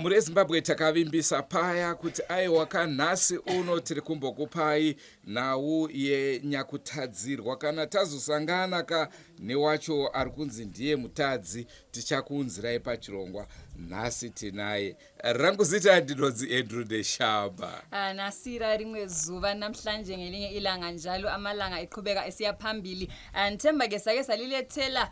Muri Zimbabwe takavimbisa paya kuti aiwa kanhasi uno tiri kumbokupai nhau yenyakutadzirwa. Kana tazosangana ka newacho ari kunzi ndiye mutadzi tichakuunzirai pachirongwa. Nhasi tinaye rangu zita ndinonzi Andrew Shaba. Nasira rimwe zuva namhlanje ngelinye ilanga njalo amalanga eqhubeka esiya phambili. Nthemba ke sake salilethela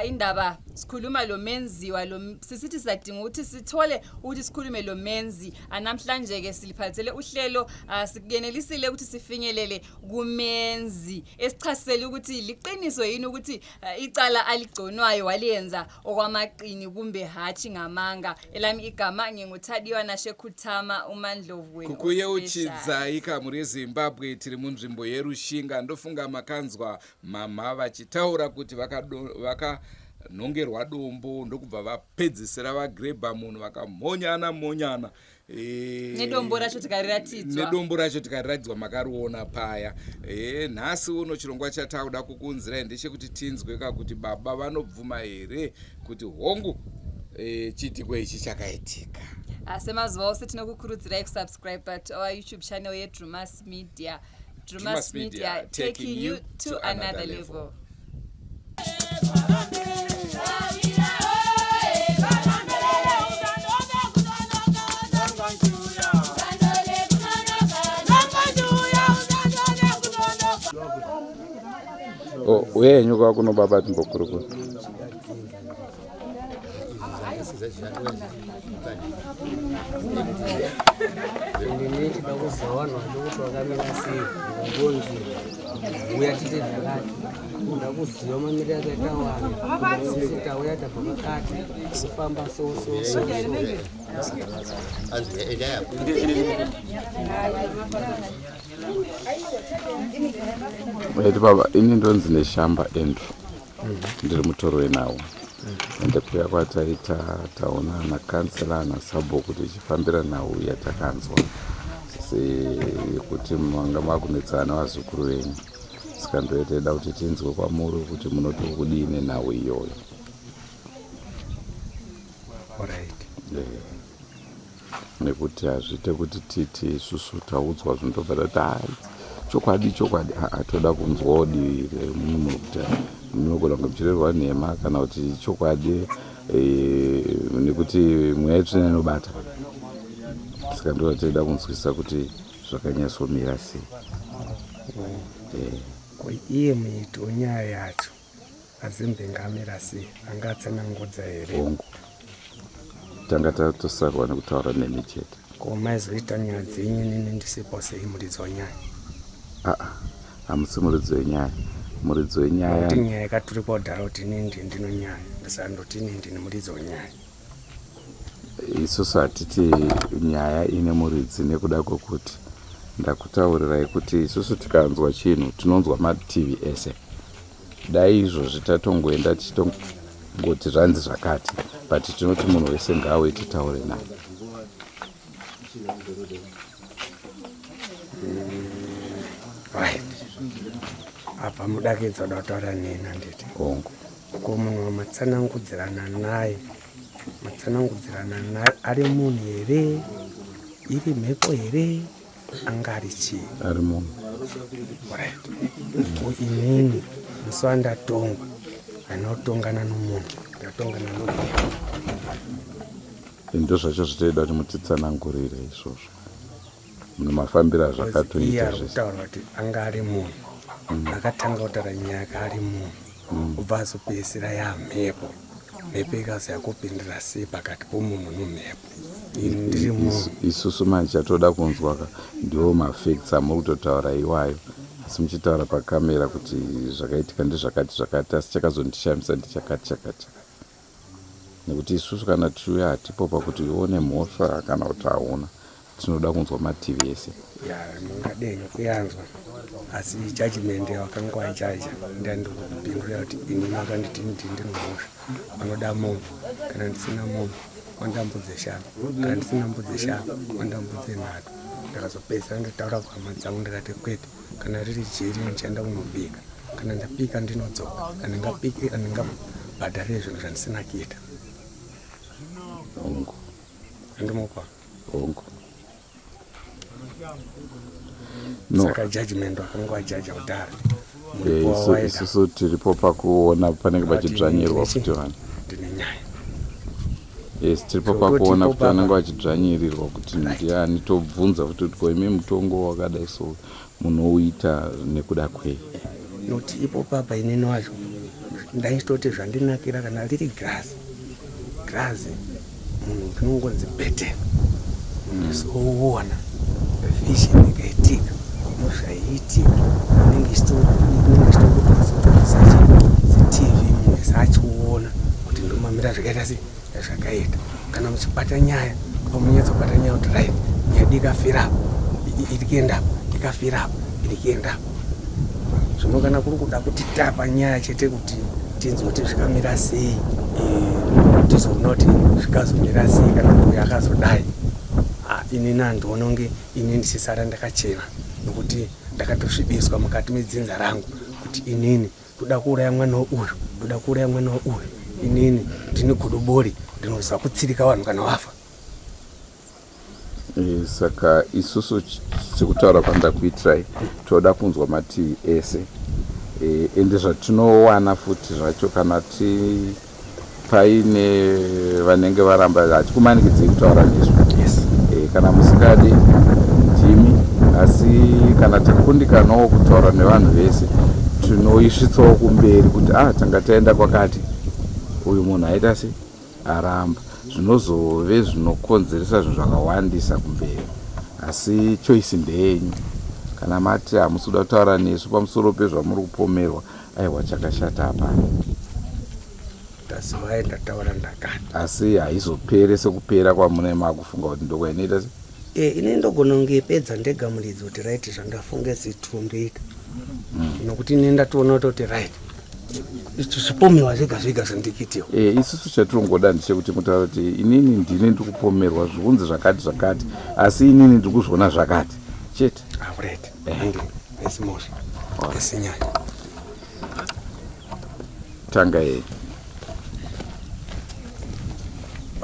indaba sikhuluma lo menziwa lo sisithi sidinga ukuthi sithole ukuthi sikhulume lo menzi. Namhlanje ke siliphathele uhlelo sikuyenelisile ukuthi sifinyelele kumenzi esichasisela ukuthi liqiniso yini ukuthi icala aligconwayo waliyenza okwamaqini kumbe hathi ngamanga. Elami igama nginguthadiwa nashekhutama uMandlovu wenu. Kukuye uchidza ikamuri Zimbabwe tiri munzvimbo yerushinga. Ndofunga makanzwa mama vachitaura kuti vakanongerwa dombo ndokubva vapedzisira vagrebha munhu vakamonyana nedombo racho tikaratidzwa makariona paya. Nhasi uno chirongwa chatauda kukunzirai ndechekuti tinzwe kuti baba vanobvuma here kuti hongu chitiko ichi chakaitika. Semazuva ose tinokukurudzirai kusubscribe to our YouTube channel yeDrewmas Media. Drewmas Media, taking you to another level. Wenyuka kuno baba timbokurukura. Baba ini ndonzi neshamba Andrew. Ndiri mutoro wenawo. Ende kuya kwataita taona na kansela na sabo kuti chifambira nawo yatakanzwa kuti mwanga makunetsana vazukuru venyu sikandoiteda kuti tinzwe kwamuri kuti munoti kudini nawo iyoyo. Nekuti hazviite kuti titi isusu taudzwa zvinotobva tati chokwadi toda kunzwawo divi remunhu kuti munogona kuchirerwa nhema kana kuti chokwadi nekuti mweya tsvina inobata. Saka ndotoda kunzwisisa kuti zvakanyatsomira sei. Iye muiti Nyaya yacho azimbengamira sei angatsanangudza here. Tanga tatosarwa nekutaura nemi chete. Komaizoita nyaya dzenyu nini ndisipo sei muridzi wenyaya. Hamusi muridzi wenyaya. Muridzi wenyaya kuti nyaya yakaturikodhara kuti inini ndino Nyaya ndisandoti inini ndini muridzi wenyaya. Isusu hatiti Nyaya ine muridzi nekuda kwokuti ndakutaurirai kuti isusu tikanzwa chinhu tinonzwa ma-TV ese. Dai izvozvi tatongoenda tichitongoti zvanzi zvakati but tinoti munhu wese ngaawe titaure naye. Apa mudakidzwa kutaura neni handiti. Hongu. Ko munhu wamatsanangudzirana naye ari munhu here, iri mhepo here, angari chii? Ari munhu. Ko inini musi wandatongwa anotongana nomunhu ndatongana nomhepo. Ndo zvacho zvitoida kuti mutitsanangurire izvozvo. Mafambira zvakatoita zvese. Kutaura kuti anga ari munhu akatanga kutaura Nyaya ari munhu ubva azopedzisira yamhepo. Mhepo ikaziya kupindira sei pakati pomunhu nomhepo. Ini ndiri munhu. Isusu manje chatoda kunzwa ndiwo mafacts amuri kutotaura iwayo. Asi muchitaura pakamera kuti zvakaitika ndezvakati asi chakazondishamisa ndichakati. Nekuti isusu kana tiuya hatipo pakuti uone mhosva kana kuti hauna. Tinoda kunzwa ma-TV ese. Mungadenyo kuyanzwa. Asi judgment wakangwa ichacha ndandikupindura kuti ini makanditi ndiri mhosva. Vanoda munhu kana ndisina munhu wandambudze shanga. Kana ndisina mbudze shanga wandambudze nhatu. Ndakazopedzisira ndotaura kuhama dzangu ndikati kwete kana riri jeri ndichaenda kunobika. Kana ndapika ndinodzoka. Kana ndingabhadharire zvinhu zvandisina kuita. ndimukwa hongo saka judgment wakangwa jaja kudhara isusu tiripo pakuona panenge pachidzvanyirwa kuti vanhu ndine Nyaya. yes tiripo pakuona kuti vanenge vachidzvanyirirwa kuti ndiani tobvunza kuti koimi mutongo wakadai so munouita nekuda kwei noti ipo papa inini wacho ndaitoti zvandinakira kana riri grazi munhu tinongonzi bete soona vision ikaitika muzvaiitika inenge TV munhu sachiona kuti ndomamira zvakaita sei zvakaita kana muchibata Nyaya pamunyatsobata Nyaya kuti right Nyaya ikafira iri kuenda ikafira iri kuenda zvino kana kuri kuda kuti tapa Nyaya chete kuti tinzoti zvikamira sei tizoona kuti zvikazomira sei kana kuti yakazodai ini nandononge ini ndisisara ndakachena nokuti ndakatosvibiswa mukati medzinza rangu kuti inini ndoda kuuraya mwana uyu ndoda kuuraya mwana uyu inini ndine godobori ndinoziva kutsirika vanhu kana wafa. Saka isusu sekutaura kwandakuitirai toda kunzwa mativi ese ende zvatinowana futi zvacho kana paine vanenge varamba hatikumanikidzei kutaura nezvo kana musikadi timi asi kana takundikanawo kutaura nevanhu vese tinoisvitsawo kumberi kuti tanga taenda kwakati uyu munhu aita se aramba zvinozove zvinokonzeresa zvinhu zvakawandisa kumberi asi choice ndeyenyu kana mati hamusi kuda kutaura nesu pamusoro pezvamuri kupomerwa aiwa chakashata hapana ndataura ndakati asi haizopere sekupera kwamune makufunga kuti ndokwainoita se ine ndogona ngepedza ndega muridzi kuti right zvandafunga situndoita nokuti ine ndatoona kuti right zvipomerwa zvega zvega zvandikitiwa isusu chatirongoda ndechekuti mutaura kuti inini ndine ndikupomerwa zviunzi zvakati asi inini ndiri kuzviona zvakati chete right esimosha esinyaya tanga yeye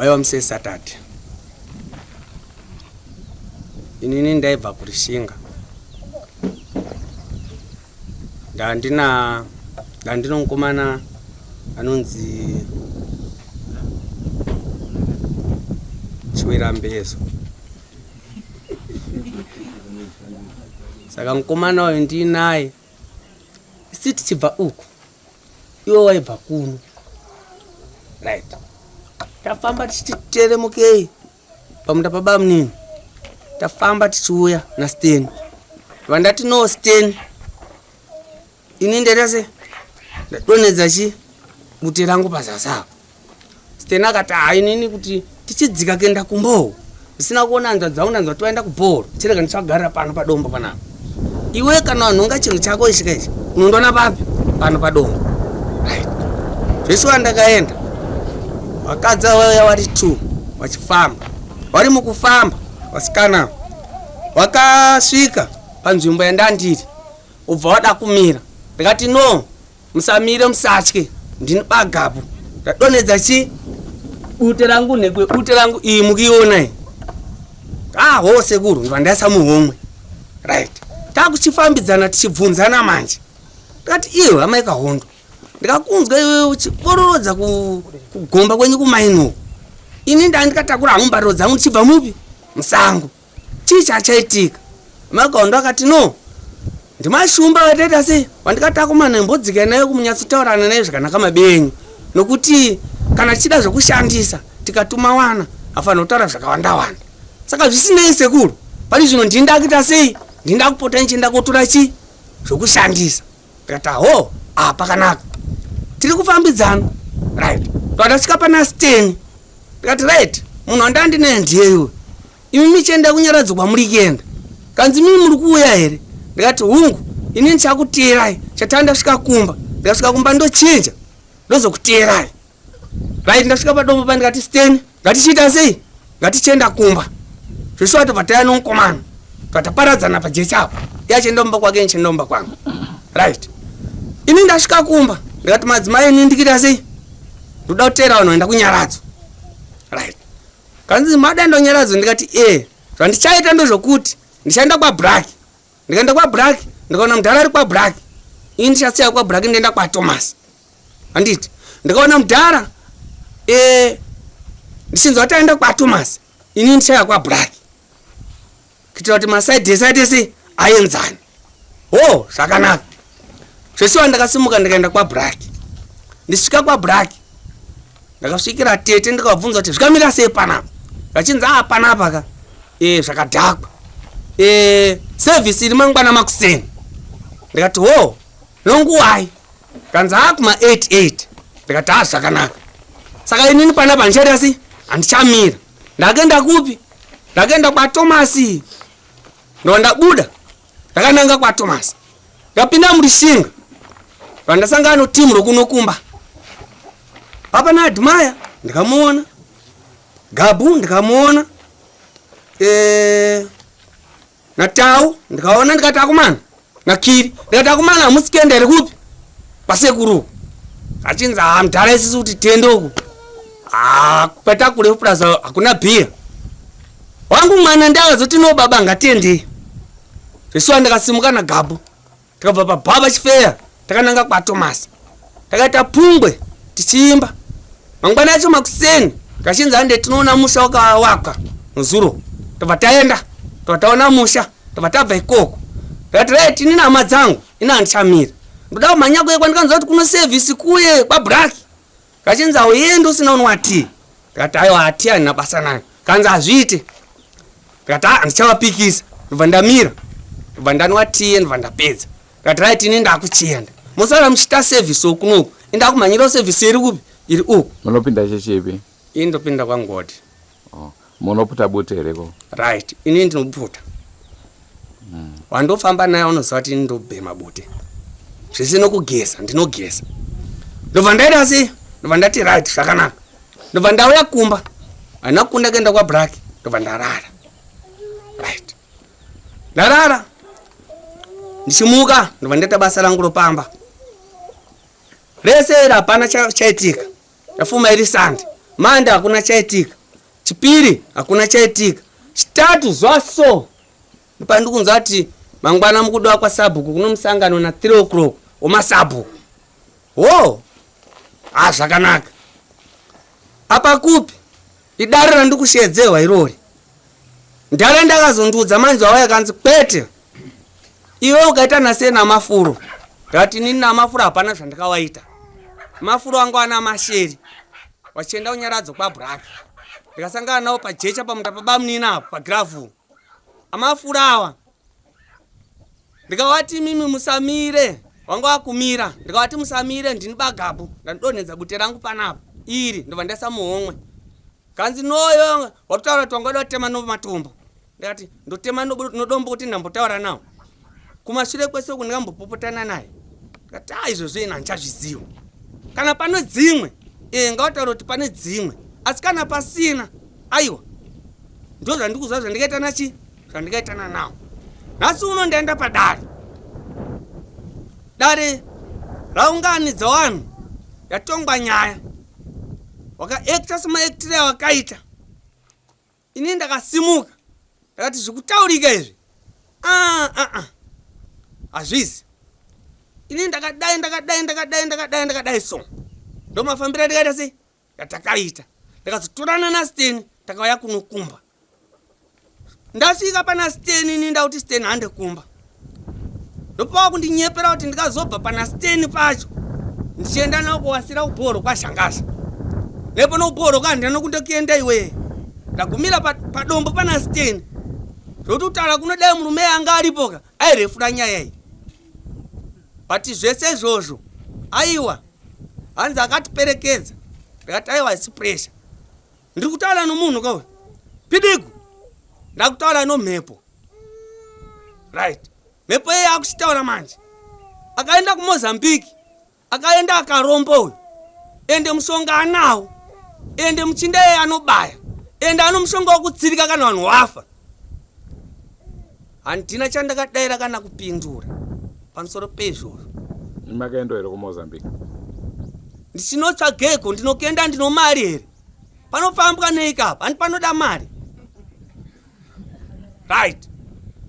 waiwa musesatati inini ndaibva kuRushinga ndandinomukomana anonzi Chiwerambezo. Saka mukomana wayo ndinaye isi tichibva uku iwo waibva kuno right tafamba tichitelemukei pamunda pababa munini tafamba tichiuya naSten vandati no Sten ini nderese ndadonedza chi buti rangu pazasa Sten akati inini kuti tichidzika kuenda kumbowo zisina kuona nzadzaunanzwa toenda kubhoro chireka nditsvagarira pano padombo panapa iwe kana wanhonga chinhu chako isika ichi unondona papi pano padombo right zvese wandakaenda wakadza waya wari 2 wachifamba wari mukufamba wasikana wakasvika panzvimbo yandandiri ubva wada kumira ndikati no musamire musatye ndini bagapo ndadonedza chi bute rangu NHEKWE bute rangu iyi mukiona iyi ho sekuru ndandasa muhomwe right takuchifambidzana tichibvunzana manje ndikati iwe hamaika hondo ndikakunzwa iwe uchibororodza kugomba kwenyu kumaino ini ndandikatakura hamumbariro dzangu ndichibva mupi musango chii chachaitika hamaika hondo akati no ndimashumba wataita sei wandikatakumana nembodzika nayo kumunyatsotaurana nayo zvakanaka mabenyu nokuti kana tichida zvokushandisa tikatuma wana afanira kutaura zvakawanda saka zvisinei sekuru pani zvino ndindakuita sei ndindakupota ndichienda kotora chi zvokushandisa ndikati pakanaka tiri kufambidzana right twandasvika pana Sten ndikati right munhu wandandinaye ndiye imi michienda kunyaradza kwamuri kuenda kanzi mimi muri kuuya here ndikati hungu ini ndichakuteerai chatandasvika kumba ndikasvika kumba ndochinja ndozokuteerai right ndasvika padombo pa ndikati Sten ngatichiita sei ngatichienda kumba zvese watobva taya nomukomana twataparadzana pajecha apo yachendomba kwake nchendomba kwangu right ini ndasvika kumba ndikati madzimai ini ndikuita sei ndoda kuteera vanhu vaenda kunyaradzo right kanzi madando nyaradzo ndikati zvandichaita ndozvokuti ndichaenda kwaBlack. Ndikaenda kwaBlack ndikaona mudhara ari kwaBlack, ini ndichasiya kwaBlack ndienda kwaThomas. Handiti ndikaona mudhara ndichinzwa kuti aenda kwaThomas, ini ndichaya kwaBlack kuitira kuti masaidhi ese aenzane. Zvakanaka. Zvesiwa ndakasimuka ndikaenda kwaBlack. Ndisvika kwaBlack ndakasvikira tete ndikabvunza kuti zvikamira sei panapa. Vachinzi panapa ka zvakadhakwa. Service iri mangwana makuseni. Ndikati nonguwai. Kanzi kuma 88. Ndikati zvakanaka. Saka inini panapa ndichaita handichamira. Ndakaenda kupi? Ndakaenda kwaThomas. Ndobuda ndakananga kwaThomas. Ndikapinda muRushinga. Pandasangana netimu rokunokumba. Papa naDhumaya ndikamuona. Gabu ndikamuona. Natau ndikaona ndikati akumana. Nakiri ndikati akumana amusikendere kupi? Kwasekuru. Achinzi mudhara isisi kuti tiende uku. Kupeta kure plaza hakuna bhiya. Wangu mwana ndakazoti no baba ngatiende. Zvesiwa ndakasimuka naGabu. Tikabva paBaba Chifeya takananga kwaThomas. Takaita pungwe tichiimba. Mangwana acho makuseni kachinzi ande tinoona musha wakawaka muzuro. Tobva taenda, tobva taona musha, tobva tabva ikoko. Ndakati ini nama dzangu ina handichamira. Ndoda kumhanya kuye kwandikanzwa kuti kuno service kuye kwaBlack. Kachinzi uende usina unwati. Ndikati ati handina basa nayo. Kanzi azviite. Ndikati handichavapikisa. Ndobva ndamira. Ndobva ndanwatiye ndobva ndapedza. Ndikati ini ndakuchienda. Musara muchita service ukunoku. Indakumhanyira service iri kupi? Iri uku. Munopinda chechipi? Ini ndopinda kwaNgodi. Munoputa bute hereko? Right. Ini ndinoputa. Wandofamba naye unoziva kuti ini ndobhema bute. Zvisino kugeza, ndinogeza. Ndobva ndaita sei? Ndobva ndati right zvakanaka. Ndobva ndauya kumba. Handina kukunda kuenda kwaBlack. Ndobva ndarara. Right. Ndarara. Ndichimuka ndobva ndaita basa rangu ropamba. Rese hapana chaitika. Yafuma iri Sande. Manda hakuna chaitika. Chipiri hakuna chaitika. Chitatu zvaso. Ndipandikunzwa kuti mangwana mukudiwa kwaSabhuku kuno musangano na 3 o'clock womaSabhuku. Zvakanaka. Apa kupi? Idare randikusheedzewa irori. Ndare ndakazondiudza manzi wawaya kanzi kwete. Iwe ukaita nasei namafuro. Ndati nini namafuro hapana zvandakawaita. Mafuro angu ana masheri. Wachienda unyaradzo kwaBlack. Ndikasangana nawo pajecha pamunda pabamunina apo pagrafu. Amafuro awa. Ndikawati mimi musamire. Wangu akumira. Ndikawati musamire ndini baGabu. Ndandonedza bute rangu panapa. Iri ndobva ndaisa muhomwe. Kanzi noyo wataura kuti wangada kutema nomatombo. Ndikati ndotema nodombo kuti ndambotaura nawo. Kumashure kwese uku ndikambopopotana naye. Ndikati izvozvo ina handichazviziva. Kana pano dzimwe ngavataura kuti pane dzimwe. Asi kana pasina aiwa ndo zvandikuzva zvandikaita zvandikaitana nawo. Nhasi uno ndaenda padare. Dare raunganidza vanhu yatongwa Nyaya. Wakaekta semaektire awakaita. Ini ndakasimuka. Ndakati zvikutaurika izvi. Hazvisi. Ini ndakadai so. Ndomafambira ndikaita sei? Yatakaita. Ndakazotorana naSteni takauya kunokumba. Ndasvika pana Steni ini ndauti Steni hande kumba. Ndopawa kundinyepera kuti ndikazobva pana Steni pacho. Ndichienda nawo kuwasira ubhoro kwaShangasha. Nepo noubhoro kandi ndinokundokuenda iwe. Ndagumira padombo pana Steni. Zvokuti kutaura kunodai murume anga aripoka airefura nyaya iyi. Pati zvese izvozvo aiwa hanzi akatiperekedza. Ndikati aiwa isi pressure. Ndiri kutaura nomunhu kauya. Pidigu. Ndakutaura nomhepo. Right. Mhepo yeye akuchitaura manje. Akaenda kuMozambique. Akaenda akaromba uyu. Ende mushonga anawo. Ende muchinda yeye anobaya. Ende anomushonga wokutsirika kana vanhu wafa. Handina chandakadaira kana kupindura pamusoro pezvozvo. Makaenda here kuMozambique? Ndichinotsvageko ndinokuenda ndino mari here. panofambwa neikapa handi panoda mari. Right.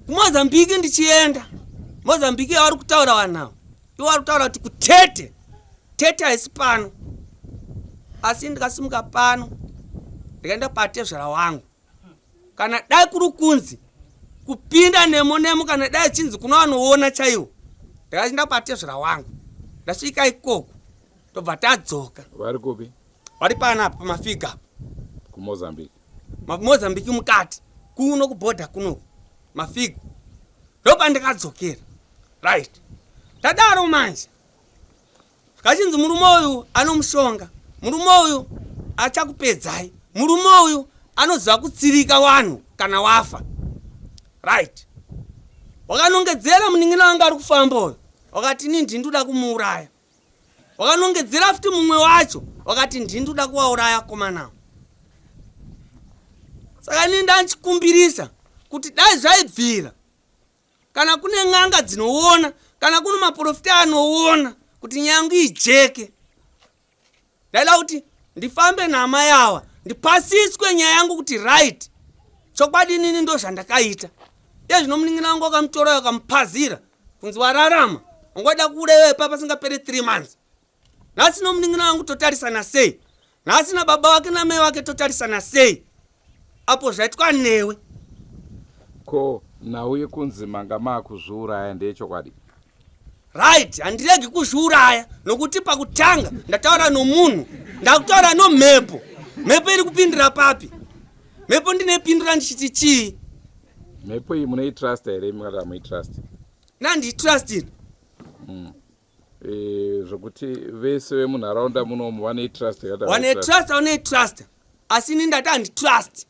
Kumozambiki ndichienda. Mozambiki vari kutaura vanhu. Ivo vari kutaura kuti kutete. Tete haisi pano. Asi ndikasimuka pano. Ndikaenda patezvara wangu. Kana dai kuri kunzi kupinda nemo kana dai chinzi kuno vanoona chaiwo. Ndikachinda patezvara wangu. Ndasvika ikoko. Tobva tadzoka. Vari kupi? Vari panapa pamafika. KuMozambique. Mozambiki mukati. Kuno kubhodha kuno. Mafigo. Ndopa ndikadzokera. Right. Tadaro manje. Kachinzi murume uyu anomushonga. Murume uyu achakupedzai. Murume uyu anoziva kutsirika vanhu kana wafa. Right. Wakanongedzera munin'ina wanga ari kufamba uyu. Wakati ndinduda kumuuraya. Wakanongedzera futi mumwe wacho. Wakati ndinduda kuvauraya komana. Saka ndanchikumbirisa kuti dai zvaibvira. Kana kune n'anga dzinoona, kana kune maprofita anoona kuti nyangu ijeke. Ndaida kuti ndifambe nama yawa, ndipasiswe nyaya yangu kuti right. Chokwadi nini ndo zvandakaita. Iye zvinomunin'ina wangu akamutora akamupazira kunzi wararama. Ungoda kurewe pasingapere 3 months. Nhasi nomunin'ina wangu totarisana sei? Nhasi na baba wake na mai wake totarisana sei? Apo zvaitwa newe. Ko nauye kunzi manga makuzviuraya ndechokwadi. Right, handiregi kuzviuraya nokuti pakutanga ndataura nomunhu, ndakutaura nomhepo. Mhepo iri kupindira papi? Mhepo ndinepindira ndichiti chii? Mhepo iyi munoitrust here mukati muitrust? Nandiitrustini. Zvokuti vese vemunharaunda munomu vaneitrust kata vaneitrust vaneitrust. Asi ini ndati handitrust.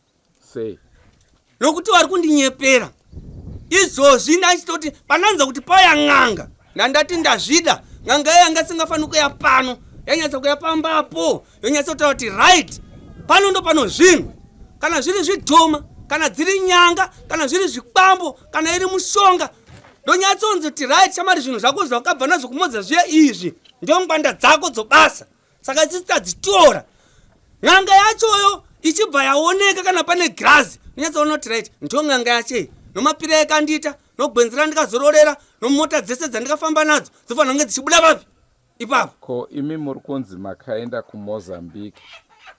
Sei? Nokuti vari kundinyepera. Izvozvi ndachitoti pananza kuti pauya n'anga. Ndandati ndazvida. N'anga yanga singafanira kuya pano. Yanyatsa kuya pambapo. Yonyatsa kutaura kuti right. Pano ndo pano zvinhu. Kana zviri zvidhoma, kana dziri nyanga, kana zviri zvikwambo, kana iri mushonga. Ndonyatsonzi kuti right shamari zvinhu zvako zvakabva nazvo kumodza zviye izvi. Ndio ngwanda dzako dzobasa. Saka tisitadzitora. N'anga yachoyo ichibva yaoneka kana pane grazi. Nyatsaona kuti right. Ndio n'anga yache. Nomapira ekandita, nogwenzera ndikazororera, nomota dzese dzandikafamba nadzo, dzofanira kunge dzichibuda papi? Ipapo. Ko imi muri kunzi makaenda kuMozambique.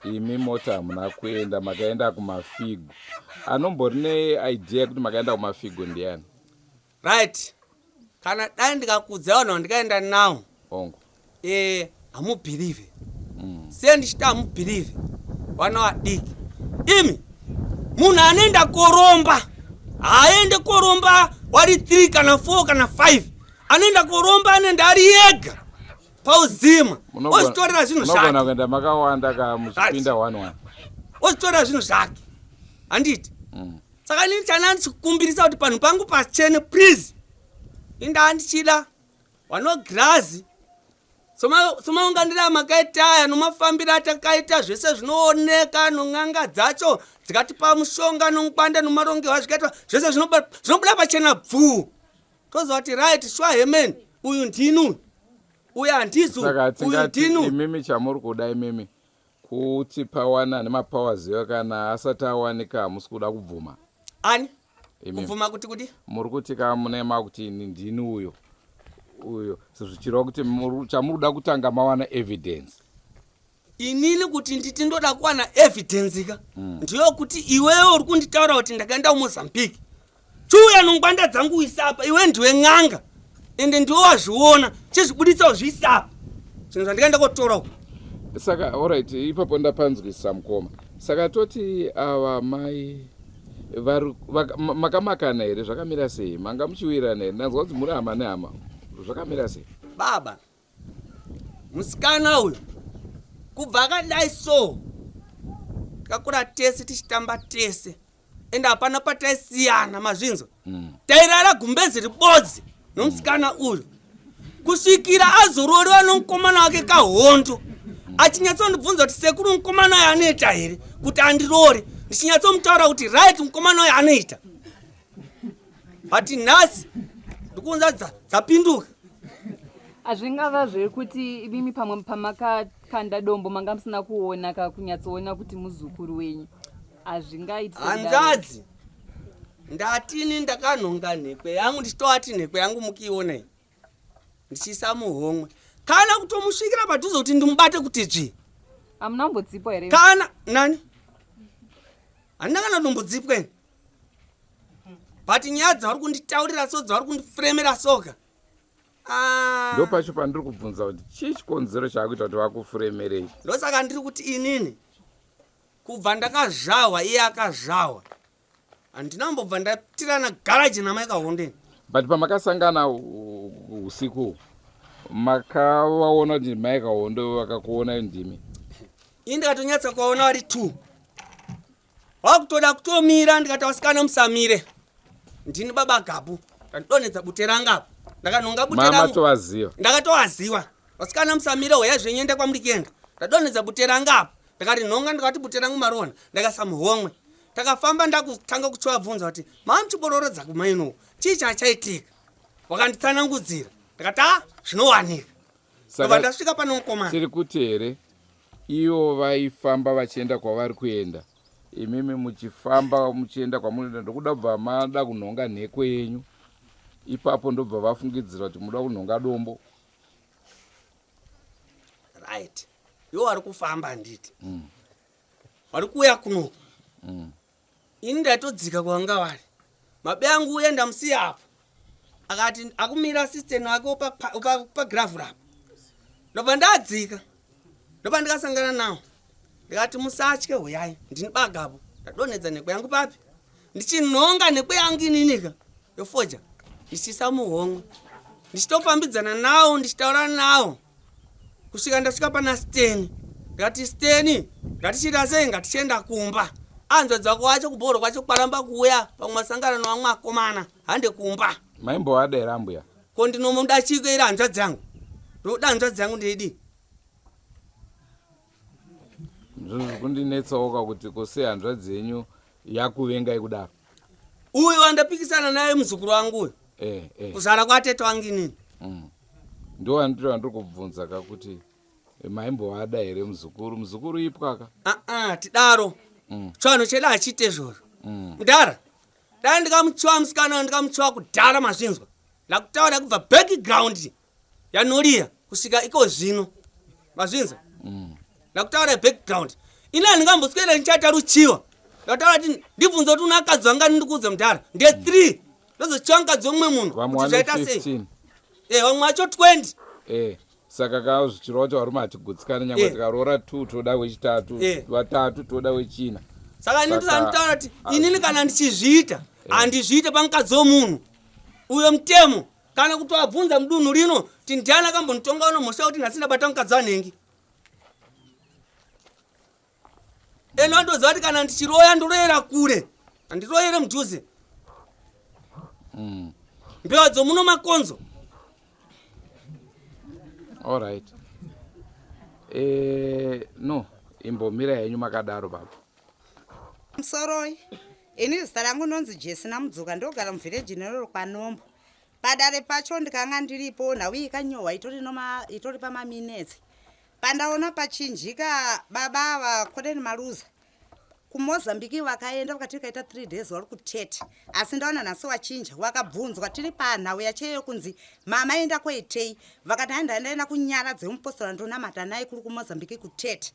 Imi mota hamuna kuenda, makaenda kumafigo. Anombori neidea kuti makaenda kumafigo ndiani? Right. Kana dai ndikakudza vanhu vandikaenda nawo. Ongo. Hamubhirive. Se ndichita hamubhirive. Vana vadiki. Imi munhu anoenda koromba. Haende koromba wari 3 kana 4 kana 5. Anoenda koromba anoenda ari yega. Pauzima. Ozitorera zvinhu zvake. Munogona kuenda makawanda kamuchipinda 1-1. Ozitorera zvinhu zvake. Handiti? Saka nini chana ndichikumbirisa kuti panhu pangu pachene please. Inda ndichida vanogirazi. Somaunganira makaita aya nomafambira atakaita zvese zvinooneka nong'anga dzacho dzikatipa mushonga nomukwanda nomarongerwa zvikaitwa zvese zvinobuda pachena bvuu. Toziva kuti right shwa hemen uyu ndinu. Uyu handizo. Saka tingati imimi chamuri kuda imimi kuti pawana nemapowers kana asati awanika hamusi kuda kubvuma. Ani? Kubvuma kuti? Muri kuti kamunema kuti ndini uyo. Zvichireva kuti chamuri kuda kutanga mawana evidence. Inini kuti nditi ndoda kuwana evidence ka. Ndiyo kuti iwewe uri kunditaura kuti ndakaenda kuMozambique. Chuya nongwanda dzangu isapa, iwe ndiwe n'anga. Ende ndiwe wazviona, chizvibuditsa zvisapa. Zvinhu zvandikaenda kotora uko. Saka alright, ipapo ndapanzwisisa mukoma. Saka toti ava mai makamakana here zvakamira sei? Manga muchiwirana here? Ndanzwa kuti muri hama nehama. Zvakamira sei? Baba. Musikana uyu. Kubva akadai so. Takakura tese tichitamba tese. Ende hapana pataisiyana mazvinzo. Tairara gumbezi ribodzi nomusikana uyu. Kusvikira azororiwa nomukomana wake kahondo. Achinyatsondibvunza kuti sekuru mukomana uyu anoita here kuti andirore. Ndichinyatsomutaura kuti right mukomana uyu anoita. But nhasi ndikunza dzapinduka. Hazvingava zvekuti imi pamwe pamakakanda dombo manga musina kuona kunyatsoona kuti muzukuru wenyu. Hazvingaiti hanzvadzi ndatini ndakanhonga nhekwe yangu ndichitowati nhekwe yangu mukiona iyi ndichiisa muhomwe kana kutomusvikira padhuze kuti ndimubate kuti dzvi. Hamuna kumbodzipwa here? Kana nani handina kana dombodzipwa ini but nyaya dzavari kunditaurira so dzavari kundifuremera soka. Ndo pacho pandiri kubvunza kuti chii chikonzero chakuita kuti vakufuremerei. Ndosaka ndiri kuti inini kubva ndakazvahwa iye akazvahwa handina kumbobva ndatirana garaji namaikahondeni. But pamakasangana usiku makavaona kuti maikahondo vakakuona ndimi? Ini ndikatonyatsa kuvaona vari 2 vakutoda kutomira ndikati vasikana musamire ndini baba gabu ndandidonedza bute rangapo ndakanhonga bute rangu ndakatovaziva vasikana musamire hoya zvenyende kwamuri kuenda ndadonedza bute rangapo ndakati nhonga ndikati bute rangu marona ndakasa muhomwe takafamba ndakutanga kuchovabvunza kuti mamuchiborodza kumainowo chii chachaitika wakanditsanangudzira ndakati zvinowanika ndobva ndasvika pano mukomana. Tiri kuti here ivo vaifamba vachienda kwavari kuenda imimi muchifamba muchienda kwamunoenda ndokuda kubva mada kunhonga nhekwe yenyu ipapo ndobva vafungidzira kuti muda kunhonga dombo. Right, ivo vari kufamba handiti vari kuuya kunoku ini ndatodzika kwanga vari mabe angu uye ndamusiya apo akati akumira asisteni wake pagravhu rapo ndobva ndadzika ndobva ndikasangana nawo ndikati musatye huyai ndini bagapo ndadonedza nhekwe yangu papi ndichinhonga nhekwe yangu ininika yofoja ndichiisa muhomwe ndichitofambidzana nawo ndichitaura nawo kusvika ndasvika pana steni ndikati steni ngatichiita sei ngatichienda kumba hanzvadzi wako wacho kubhoro kwacho kwaramba kuuya pamwe masangano nevamwe akomana hande kumba. Maimbovada here ambuya? Ko ndinomuda chiko iri hanzvadzi yangu ndoda hanzvadzi yangu ndeidi kundinetsawoka kuti kose hanzvadzi yenyu yakuvengai kudaro. Uyu wandapikisana naye muzukuru wangu uyu kuzara kwatete wangu inini ndo wandiri kubvunza kakuti maimbovada here muzukuru ipwaka? Tidaro chano cheda achiite zvoro mudhara dai ndikamuchiwa musikana ndikamuchiwa kudhara mazvinzwa ndakutaura kubva background yanoriya kusvika iko zvino mazvinzwa ndakutaura background ina handingamboswera ndichaita ruchiwa ndakutaura kuti ndibvunza kuti una akadzi wanga ndikuudza mudhara nde3 ndozochiwa mukadzi womumwe munhu kuti zvaita sei vamwe vacho 20 saka kao zvichirova kuti varume hatigutsikana nyangwe tikaroora 2 toda wechitatu vatatu toda wechina. Saka ndinotaura kuti inini kana ndichizviita handizviite pamukadzi womunhu uyo mutemo kana kuti wabvunza mudunhu rino kuti ndiani akambonitonga unomhosva kuti nhasi ndabata mukadzi wanhengi eno andoziva kuti kana ndichiroya ndoroyera kure handiroyere mudhuze mbewa dzomuno makonzo. Alright. No, imbomira yenyu makadaro baba. Msoroi. Ini zita rangu nonzi Jesi Namudzuka ndogara muvhireji neroro kwaNombo. Padare pacho ndikanga ndiripo nhau ikanyohwa itori pamaminetse. Pandaona pachinjika baba vakodeni Maruza kuMozambique vakaenda vakati kaita 3 days vari kutete asi ndaona nhasi wachinja wakabvunzwa tiri panhau yacheyo kunzi mama enda kweitei vakati handaenda kunyara dzemupostora ndonamata naye kuri kuMozambique kutete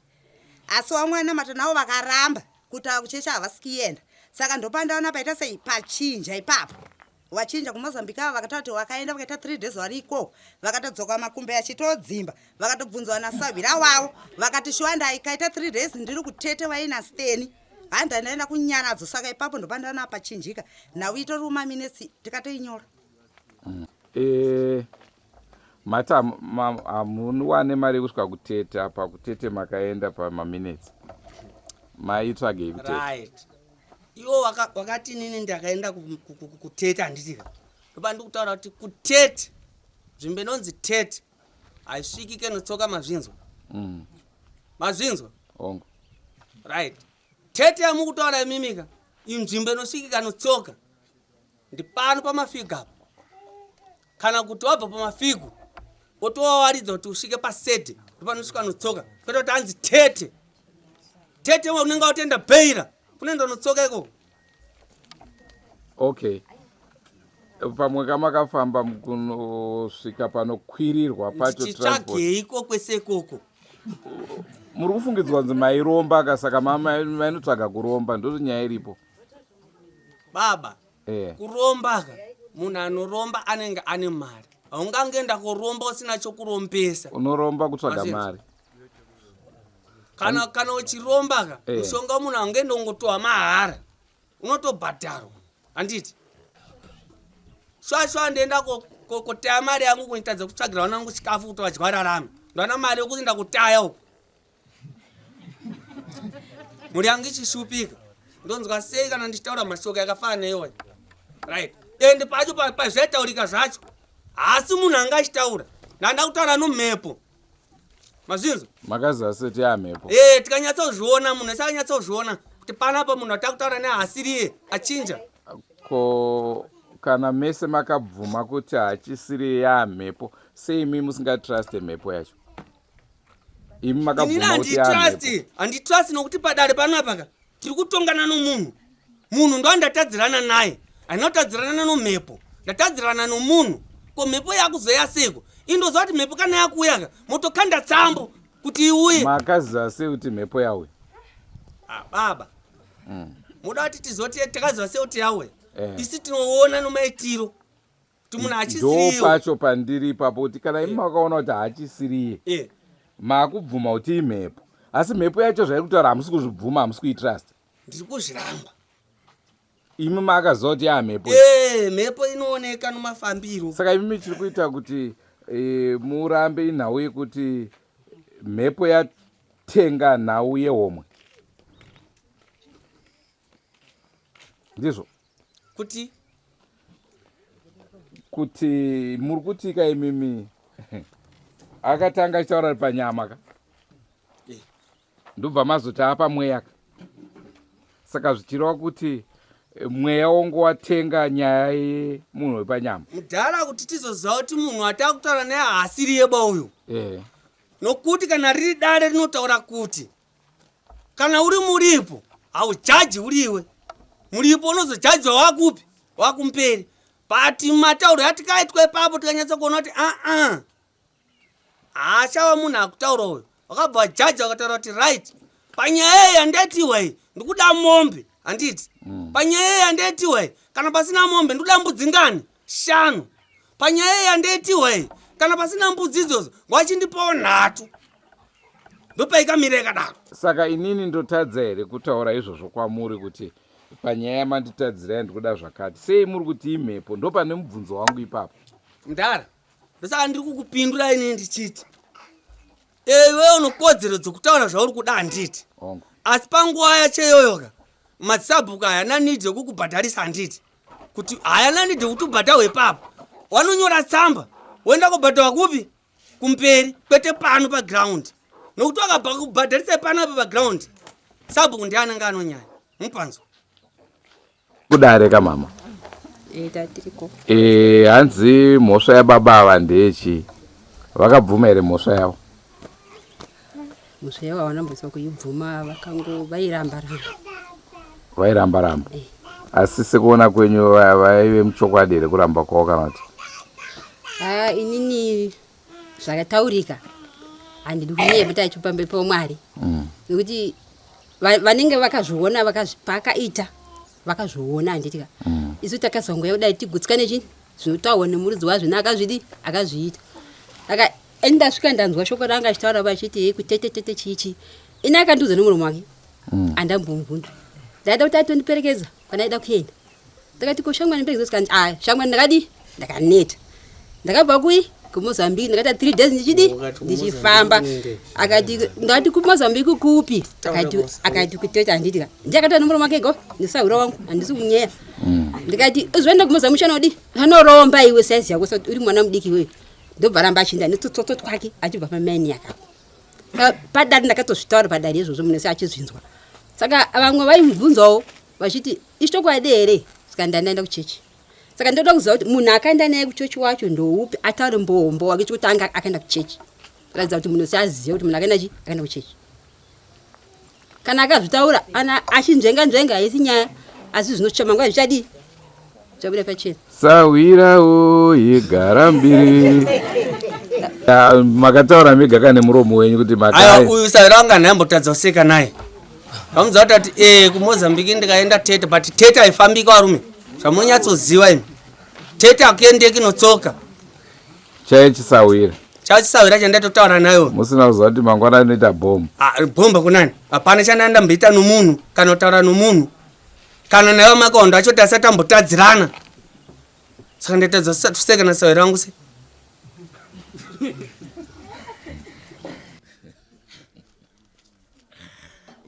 asi vamwe vanamata navo vakaramba kuti kuchecha havasikienda saka ndopandaona paita sei pachinja ipapo wachinja kuMozambique ava vakati kuti wakaenda vakaita 3 days vari ikoko vakatodzoka makumbe achitodzimba vakatobvunzwa nasavhira wavo vakati shwanda ikaita 3 days ndiri kutete vaina steni handaenda kunyaradzo saka ipapo ndopandaona pachinjika nhau itori umaminesi tikatoinyora. Mata hamuwane mari yekusvika kutete apa kutete makaenda pamaminetsi maitsvagei kutete? Right. Iwo wakati nini ndakaenda kutete handitika ndopa ndikutaura kuti kutete nzvimbo inonzi tete haisvikike notsoka mazvinzwa mazvinzwa ongo right tete yamukutaura imimika inzvimbo inosvikika notsoka ndi pano pamafigu apo kana kuti wabva pamafigu otowawaridza kuti usvike pasede ndopanosvika notsoka kwete kuti anzi tete unenge watenda bheira kunoenda notsoka ikoko. Okay, pamwe kamakafamba kunosvika panokwirirwa pacho tichitsvageiko kwese ikoko? muri kufungidzwa kunzi mairomba kasaka mainotsvaga kuromba ndoti nyaya iripo baba. Kurombaka munhu anoromba anenge ane mari, haungangoenda kuromba usina chokurombesa. Unoromba kutsvaga mari kana uchirombaka mushonga munhu haungeenda ungotowa mahara, unotobhadharwa. Handiti shwashwa ndoenda kotaya mari yangu kunitadza kutsvagira vana vangu chikafu kuti vadya rarame, ndovana mari yokuenda kutaya uko. Mhuri yangu ichishupika, ndonzwa sei kana ndichitaura mashoko yakafana neiwe, right? Ende pacho pazvaitaurika zvacho haasi munhu anga achitaura, ndanda kutaura nomhepo. Mazvinzo makazi aseti yamhepo. Tikanyatsozviona munhu ese akanyatsozviona kuti panapa munhu atakutaura nehaasiriye achinja. Ko kana mese makabvuma kuti hachisiri yamhepo, sei imi musingatruste mhepo yacho? Imi makabvuma kuti yamhepo. Handitrust nokuti padare panapa tiri kutongana nomunhu. Munhu ndo ndatadzirana naye, handinotadzirana nomhepo, ndatadzirana nomunhu. Ko mhepo yakuzoya seko? Indoziva kuti mhepo kana yakuya motokanda tsambo kuti iuye. Makaziva sei kuti mhepo yauya? Baba, muda kuti tizoti takaziva sei kuti yauya? Isi tinoona nomaitiro kuti munhu hachisiriyo. Ndo pacho pandiri ipapo kuti kana imi makaona kuti hachisiriye makubvuma kuti imhepo, asi mhepo yacho zvairi kutaura hamusi kuzvibvuma, hamusi kuitrust. Ndiri kuzviramba. Imi makaziva kuti yamhepo? Mhepo inooneka nomafambiro. Saka imi chiri kuita kuti murambe inhau yekuti mhepo yatenga nhau yehomwe, ndizvo? Kuti muri kutika imimi akatanga achitaura panyama ka ndobva mazota apa mweya ka, saka zvichireva kuti mweya wongo watenga nyaya yemunhu wepanyama. Mudhara kuti tizoziva kuti munhu atakutaura naye haasiri yeba uyu. Nokuti kana riri dare rinotaura kuti kana uri muripo haujaji uriwe, muripo unozojajiwa wakupi? Wakumperi. But matauro yatikaitwa ipapo tikanyatsa kuona kuti haachava munhu akutaura uyu, wakabva wajaji wakataura kuti right, panyaya iyi handetiwa iyi ndikuda mombe. Handiti panyaya iyi handetiwa iyi kana pasina mombe ndikuda mbudzi ngani 5. Panyaya iyi handetiwa iyi kana pasina mbudzi idzodzo ngwachindipawo 3. Ndopaikamira ikadaro. Saka inini ndotadza here kutaura izvozvo kwamuri kuti panyaya manditadzirai ndikuda zvakati, sei muri kuti imhepo? Ndopane mubvunzo wangu ipapo. Mudhara, ndosaka ndiri kukupindura inini ndichiti iwe unokodzero dzokutaura zvauri kuda. Handiti asi panguva yacho iyoyoka masabhuku hayana nidhi yokukubhadharisa. Handiti kuti hayana nidhi yokuti ubhadharwe ipapo, wanonyora tsamba woenda kubhadharwa kupi? Kumperi, kwete pano pagraundi. Nokuti wakabva kubhadharisa pano apa pagraundi, sabhuku ndiananga anonyanya. Mupanzo kudare ka mama? Tatiriko. Hanzi mhosva yababa ava ndechi, vakabvuma here mhosva yavo? Mhosva yavo havanamboswa kuibvuma, vairamba. Asi sekuona kwenyu vaive muchokwadi here kuramba kwavo kana kuti? Inini zvakataurika handidi kunyepeta achipambe pomwari, nokuti vanenge vakazviona vakaita vakazviona. Handitika isu takazongoya kudai tigutsikane chini zvinotaurwa nemurudzi wazvo akazviita. Saka endasvika ndanzwa shoko ranga achitaura vachiti kutetete chichi, ina akandiudza nomuromo wake, handambomubvunza. Ndaida kuti atondiperekedza kana aida kuenda, ndakati ko shamwani mperekedza, sikati shamwani ndakadi ndakaneta, ndakabva kui kuMozambique ndakati 3 days ndichifamba. Akati ndati kuMozambique kupi? Akati kuteta. Handitika ndakati nomuromo wake go ndisaura wangu handisi kunyeya. Ndikati uzoenda kuMozambique chanodi hanoromba iwe size yako uri mwana mudiki wewe. Ndobva ramba achinda netsotso twake achibva pameni yaka padari ndakatozvitaura padari izvozvo munhu ese achizvinzwa. Saka vamwe vaimubvunzawo vachiti ichokwadi here, saka ndandaenda kuchechi. saka ndoda kuziva kuti munhu akaenda naye kuchechi wacho ndoupi ataure mbombo wakichi kuti anga akaenda kuchechi ratidza kuti munhu saziva kuti munhu akaenda chi akaenda kuchechi kana akazvitaura ana achinzvenga haisi nyaya asi zvinochema nguva zvichadii zvabuda pachena sawirawo igara mbiri makataura mega kane muromo wenyu kuti aiwa uyu sawira wanga nhambotadza kuseka naye amuziva kuti kumozambiki ndikaenda tete but tete haifambika varume zvamunonyatsoziva imi tete akuendeki inotsoka chaichisawira chandatotaura nayo musina kuziva kuti mangwana inoita bhomba bhomba kunani hapana chandandamboita nomunhu kana kutaura nomunhu kana naiva makondo achoti asati ambotadzirana saka ndaitadza kuseka nasawira wangu se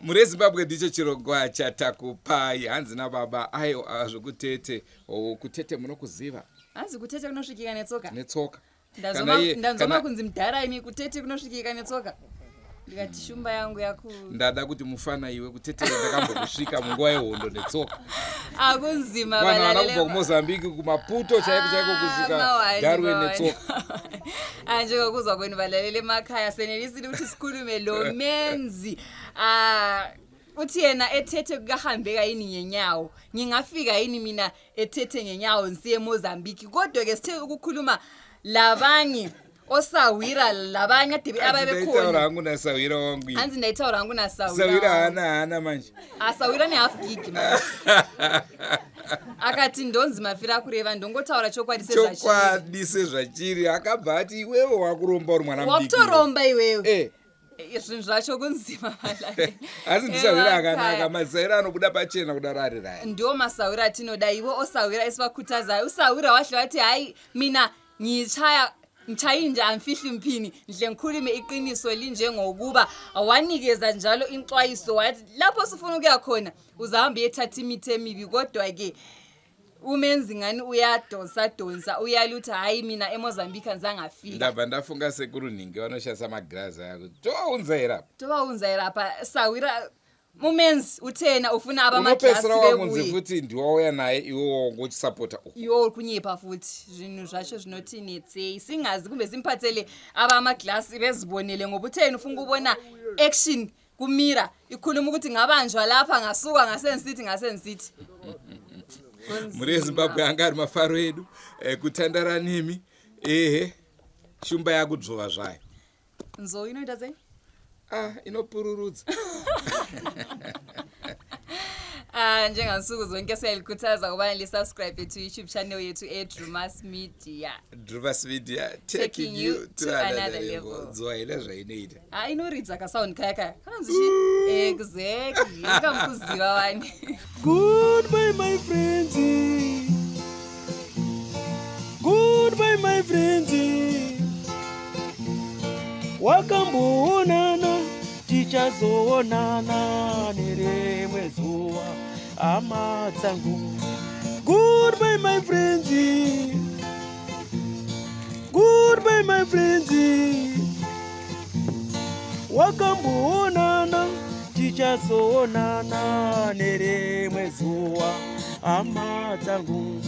muri Zimbabwe ndicho chirongwa chatakupai hanzi nababa aiwa zvokutete kutete munokuziva hanzi kutete kunosvikika netsoka ndanzoma kunzi mudhara imi kutete kunosvikika netsoka ndikati shumba yangu ndada kuti mufana iwe kutete ndakambokusvika munguva yehondo netsoka akunzima vanhu kubva kumozambiki kumaputo chaiko kusvika garwe netsoka anjengokuzwa kwenu valalele makaya senelisini kuti sikhulume lo menzi uthi yena ethethe kukahambeka yini ngenyawo ngingafika yini mina ethethe ngenyawo nsiye eMozambique kodwa ke sithe ukukhuluma labanye osawira labanye ade ababekhona hangu nasawira wangu hanzi ndayithaura hangu nasawira sawira hana manje asawira ne half gig akati ndonzi mafira kureva ndongotaura chokwadi sezvachiri akabva ati iwewe wakuromba uri mwana mudiki wakutoromba iwewe zvinhu zvacho kunzima asi ndisawira akanaka masawira anobuda pachena kudaro ari rai ndiwo masawira atinoda iwo osawira esi vakutadza usawira wahle wati hayi mina ngichayinja amfihli mphini ndle ngikhulume iqiniso linjengokuba wanikeza njalo inxwayiso wathi lapho sifuna ukuya khona uzahamba uyethatha imithi emibi kodwa-ke umenzi ngani uyadonsa uyalutha hayi mina eMozambique anzangafika ndabva ndafunga sekuruningi vanoshasa magirazi ako tovaunza apa sawira mumenzi uthena ufuna abamaglasi bekuye futhi ndiwauya naye iwo ngochisapota iwo uri kunyepa futhi zvinhu zvacho zvinotinetsei singazi kumbe simphathele abamaglasi bezibonele ngoba uthena ufunga ubona action kumira ikhuluma ukuthi ngabanjwa lapha ngasuka ngasensithi muri eZimbabwe anga ari mafaro edu kutandaranimi shumba yakudzvova zvayo nzo inoita sei inopururudza njengansuku zonke siyalikhuthaza kubana lisubscribe to YouTube channel yethu Drewmas Media taking you to another level dzwaile zvainoita inoridza kasound kaya kanonzi exactly ikamkuziva wani Goodbye my friends, goodbye my friends, wakamboonana tichazoonana nerimwe zuva hama dzangu. Goodbye my friends, goodbye my friends, wakamboonana tichazoonana nerimwe zuva hama dzangu.